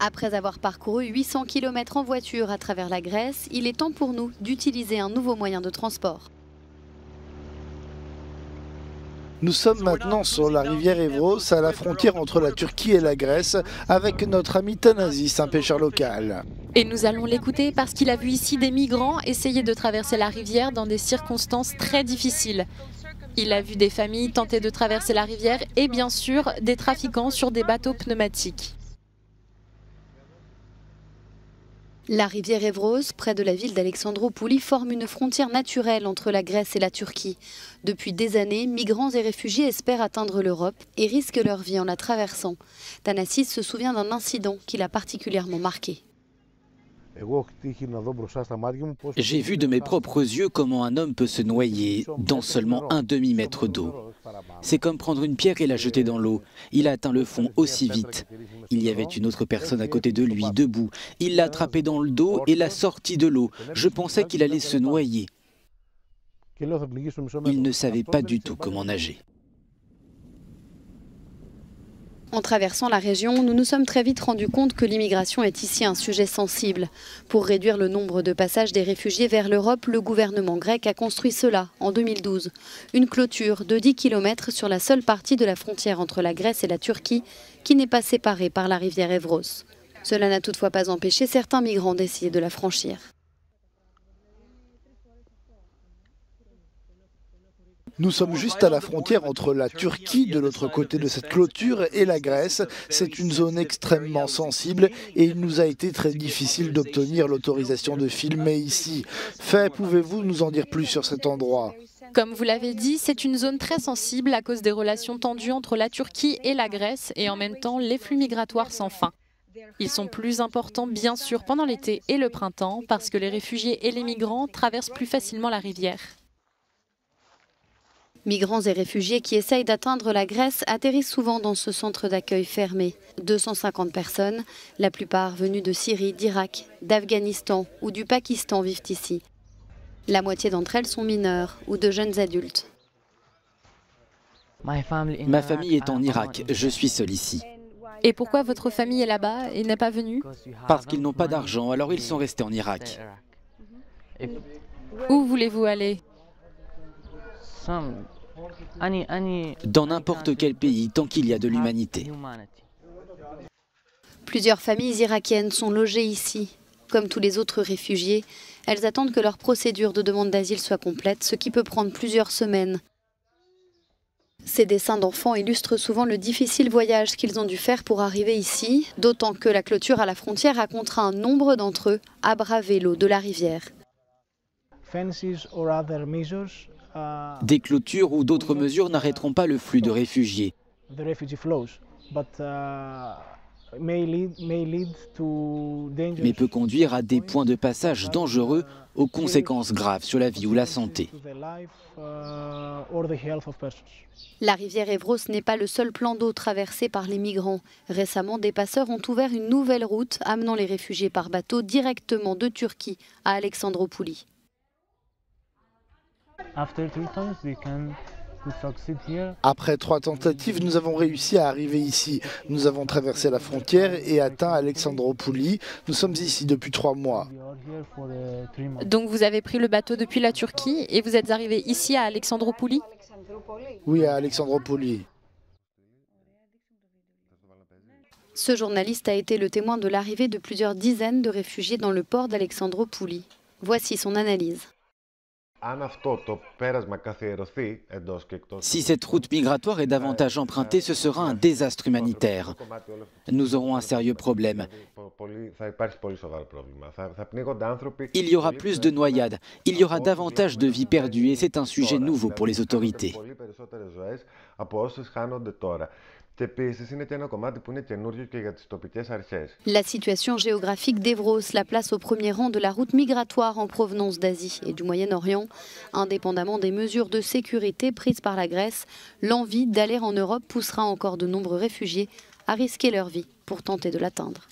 Après avoir parcouru 800 km en voiture à travers la Grèce, il est temps pour nous d'utiliser un nouveau moyen de transport. Nous sommes maintenant sur la rivière Evros, à la frontière entre la Turquie et la Grèce, avec notre ami Thanasis, un pêcheur local. Et nous allons l'écouter parce qu'il a vu ici des migrants essayer de traverser la rivière dans des circonstances très difficiles. Il a vu des familles tenter de traverser la rivière et bien sûr des trafiquants sur des bateaux pneumatiques. La rivière Evros, près de la ville d'Alexandropouli, forme une frontière naturelle entre la Grèce et la Turquie. Depuis des années, migrants et réfugiés espèrent atteindre l'Europe et risquent leur vie en la traversant. Thanasis se souvient d'un incident qui l'a particulièrement marqué. J'ai vu de mes propres yeux comment un homme peut se noyer dans seulement un demi-mètre d'eau. C'est comme prendre une pierre et la jeter dans l'eau. Il a atteint le fond aussi vite. Il y avait une autre personne à côté de lui, debout. Il l'a attrapé dans le dos et l'a sorti de l'eau. Je pensais qu'il allait se noyer. Il ne savait pas du tout comment nager. En traversant la région, nous nous sommes très vite rendus compte que l'immigration est ici un sujet sensible. Pour réduire le nombre de passages des réfugiés vers l'Europe, le gouvernement grec a construit cela en 2012. Une clôture de 10 km sur la seule partie de la frontière entre la Grèce et la Turquie qui n'est pas séparée par la rivière Evros. Cela n'a toutefois pas empêché certains migrants d'essayer de la franchir. Nous sommes juste à la frontière entre la Turquie, de l'autre côté de cette clôture, et la Grèce. C'est une zone extrêmement sensible et il nous a été très difficile d'obtenir l'autorisation de filmer ici. Pouvez-vous nous en dire plus sur cet endroit ? Comme vous l'avez dit, c'est une zone très sensible à cause des relations tendues entre la Turquie et la Grèce et en même temps les flux migratoires sans fin. Ils sont plus importants bien sûr pendant l'été et le printemps parce que les réfugiés et les migrants traversent plus facilement la rivière. Migrants et réfugiés qui essayent d'atteindre la Grèce atterrissent souvent dans ce centre d'accueil fermé. 250 personnes, la plupart venues de Syrie, d'Irak, d'Afghanistan ou du Pakistan vivent ici. La moitié d'entre elles sont mineures ou de jeunes adultes. Ma famille est en Irak, je suis seul ici. Et pourquoi votre famille est là-bas et n'est pas venue? Parce qu'ils n'ont pas d'argent, alors ils sont restés en Irak. Où voulez-vous aller? Dans n'importe quel pays, tant qu'il y a de l'humanité. Plusieurs familles irakiennes sont logées ici. Comme tous les autres réfugiés, elles attendent que leur procédure de demande d'asile soit complète, ce qui peut prendre plusieurs semaines. Ces dessins d'enfants illustrent souvent le difficile voyage qu'ils ont dû faire pour arriver ici, d'autant que la clôture à la frontière a contraint nombre d'entre eux à braver l'eau de la rivière. Des clôtures ou d'autres mesures n'arrêteront pas le flux de réfugiés. Mais peut conduire à des points de passage dangereux aux conséquences graves sur la vie ou la santé. La rivière Evros n'est pas le seul plan d'eau traversé par les migrants. Récemment, des passeurs ont ouvert une nouvelle route amenant les réfugiés par bateau directement de Turquie à Alexandropouli. Après 3 tentatives, nous avons réussi à arriver ici. Nous avons traversé la frontière et atteint Alexandropouli. Nous sommes ici depuis 3 mois. Donc vous avez pris le bateau depuis la Turquie et vous êtes arrivé ici à Alexandropouli? Oui, à Alexandropouli. Ce journaliste a été le témoin de l'arrivée de plusieurs dizaines de réfugiés dans le port d'Alexandropouli. Voici son analyse. Si cette route migratoire est davantage empruntée, ce sera un désastre humanitaire. Nous aurons un sérieux problème. Il y aura plus de noyades, il y aura davantage de vies perdues et c'est un sujet nouveau pour les autorités. La situation géographique d'Evros la place au premier rang de la route migratoire en provenance d'Asie et du Moyen-Orient. Indépendamment des mesures de sécurité prises par la Grèce, l'envie d'aller en Europe poussera encore de nombreux réfugiés à risquer leur vie pour tenter de l'atteindre.